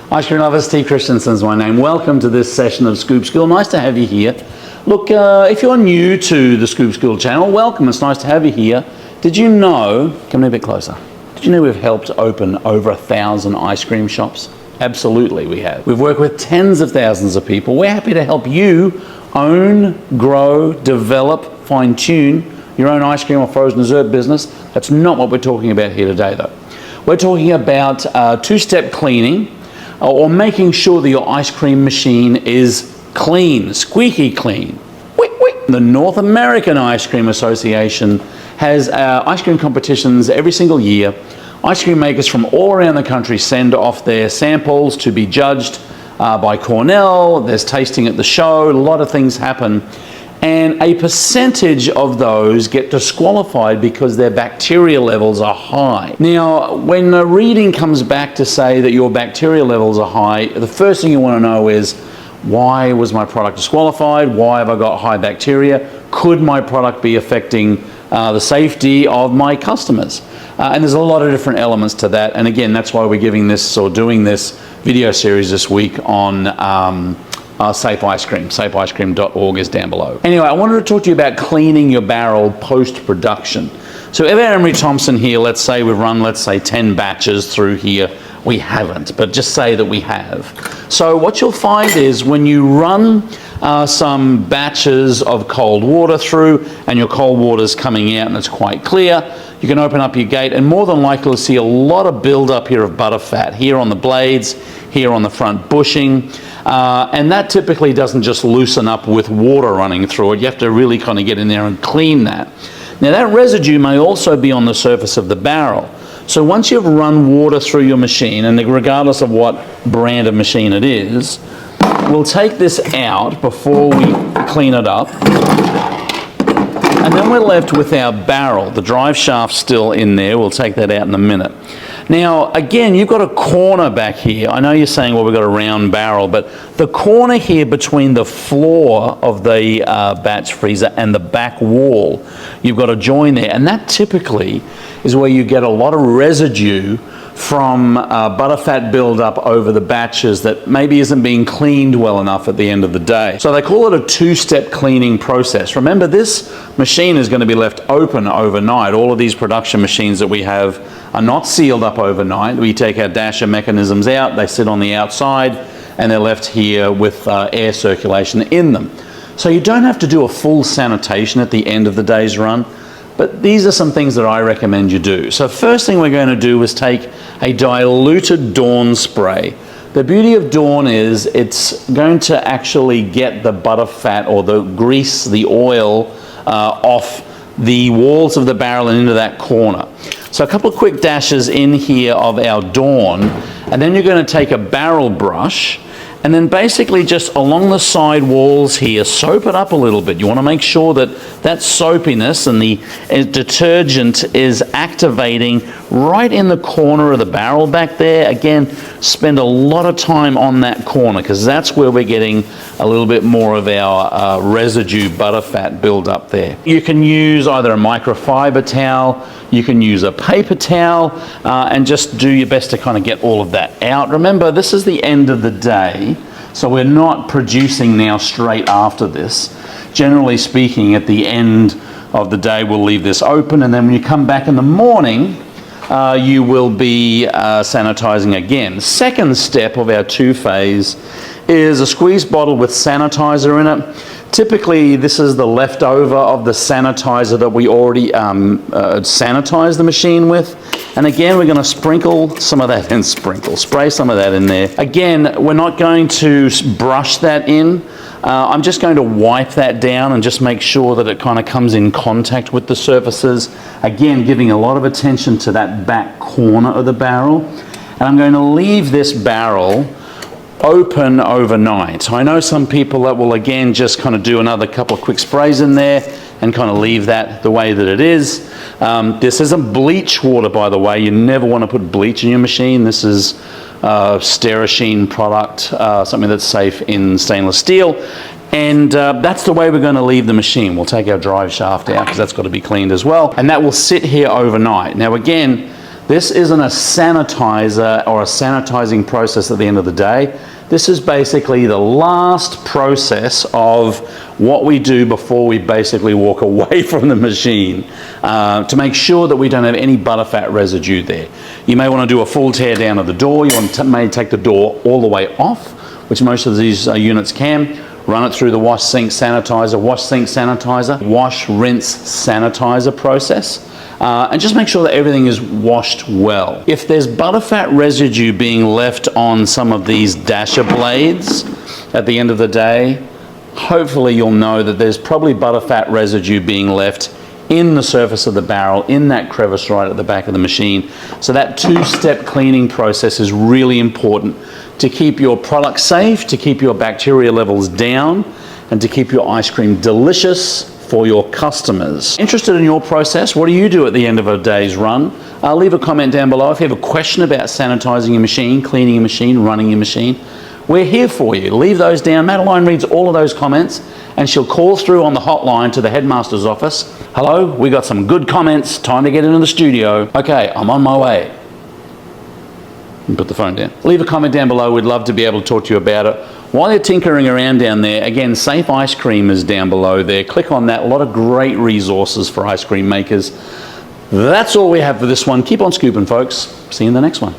Ice cream lovers, Steve Christensen is my name. Welcome to this session of Scoop School. Nice to have you here. Look, if you're new to the Scoop School channel, welcome. It's nice to have you here. Did you know, come a bit closer, did you know we've helped open over 1,000 ice cream shops? Absolutely we have. We've worked with tens of thousands of people. We're happy to help you own, grow, develop, fine-tune your own ice cream or frozen dessert business. That's not what we're talking about here today though. We're talking about two-step cleaning, or making sure that your ice cream machine is clean, squeaky clean. The North American Ice Cream Association has ice cream competitions every single year. Ice cream makers from all around the country send off their samples to be judged by Cornell. There's tasting at the show, a lot of things happen. And a percentage of those get disqualified because their bacteria levels are high. Now, when a reading comes back to say that your bacteria levels are high, the first thing you want to know is, why was my product disqualified? Why have I got high bacteria? Could my product be affecting the safety of my customers? And there's a lot of different elements to that. And again, that's why we're giving this, or doing this video series this week on Safe Ice Cream. SafeIceCream.org is down below. Anyway, I wanted to talk to you about cleaning your barrel post-production. So if Emery Thompson here, let's say we've run, 10 batches through here. We haven't, but just say that we have. So what you'll find is when you run some batches of cold water through and your cold water's coming out and it's quite clear, you can open up your gate and more than likely see a lot of buildup here of butter fat, here on the blades, here on the front bushing. And that typically doesn't just loosen up with water running through it. You have to really kind of get in there and clean that. Now that residue may also be on the surface of the barrel. So once you've run water through your machine, and regardless of what brand of machine it is, we'll take this out before we clean it up. And then we're left with our barrel. The drive shaft's still in there. We'll take that out in a minute. Now, again, you've got a corner back here. I know you're saying, well, we've got a round barrel, but the corner here between the floor of the batch freezer and the back wall, you've got a join there. And that typically is where you get a lot of residue from butterfat buildup over the batches that maybe isn't being cleaned well enough at the end of the day. So they call it a two-step cleaning process. Remember, this machine is going to be left open overnight. All of these production machines that we have are not sealed up overnight. We take our dasher mechanisms out, they sit on the outside, and they're left here with air circulation in them. So you don't have to do a full sanitation at the end of the day's run. But these are some things that I recommend you do. So first thing we're going to do is take a diluted Dawn spray. The beauty of Dawn is it's going to actually get the butter fat or the grease, the oil off the walls of the barrel and into that corner. So a couple of quick dashes in here of our Dawn, and then you're going to take a barrel brush and then basically just along the side walls here, soap it up a little bit. You want to make sure that that soapiness and the detergent is activating right in the corner of the barrel back there. Again, spend a lot of time on that corner because that's where we're getting a little bit more of our residue butter fat build up there. You can use either a microfiber towel, you can use a paper towel, and just do your best to kind of get all of that out. Remember, this is the end of the day, so we're not producing now straight after this. Generally speaking, at the end of the day, we'll leave this open, and then when you come back in the morning, you will be sanitizing again. Second step of our two-phase is a squeeze bottle with sanitizer in it. Typically, this is the leftover of the sanitizer that we already sanitized the machine with. And again, we're going to sprinkle some of that in, spray some of that in there. Again, we're not going to brush that in. I'm just going to wipe that down and just make sure that it kind of comes in contact with the surfaces. Again, giving a lot of attention to that back corner of the barrel. And I'm going to leave this barrel open overnight. So I know some people that will again just kind of do another couple of quick sprays in there and kind of leave that the way that it is. This isn't bleach water, by the way. You never want to put bleach in your machine. This is Sterashine product, something that's safe in stainless steel. And that's the way we're going to leave the machine. We'll take our drive shaft out because that's got to be cleaned as well. And that will sit here overnight. Now again, this isn't a sanitizer or a sanitizing process at the end of the day. This is basically the last process of what we do before we basically walk away from the machine to make sure that we don't have any butterfat residue there. You may want to do a full tear down of the door. You may take the door all the way off, which most of these units can. Run it through the wash, sink, sanitizer, wash, rinse, sanitizer process. And just make sure that everything is washed well. If there's butterfat residue being left on some of these dasher blades at the end of the day, hopefully you'll know that there's probably butterfat residue being left in the surface of the barrel, in that crevice right at the back of the machine. So that two-step cleaning process is really important to keep your product safe, to keep your bacteria levels down, and to keep your ice cream delicious for your customers. Interested in your process? What do you do at the end of a day's run? Leave a comment down below. If you have a question about sanitizing your machine, cleaning your machine, running your machine, we're here for you. Leave those down. Madeline reads all of those comments and she'll call through on the hotline to the headmaster's office. Hello, we got some good comments. Time to get into the studio. Okay, I'm on my way. And put the phone down. Leave a comment down below. We'd love to be able to talk to you about it. While you're tinkering around down there, again, Safe Ice Cream is down below there. Click on that. A lot of great resources for ice cream makers. That's all we have for this one. Keep on scooping, folks. See you in the next one.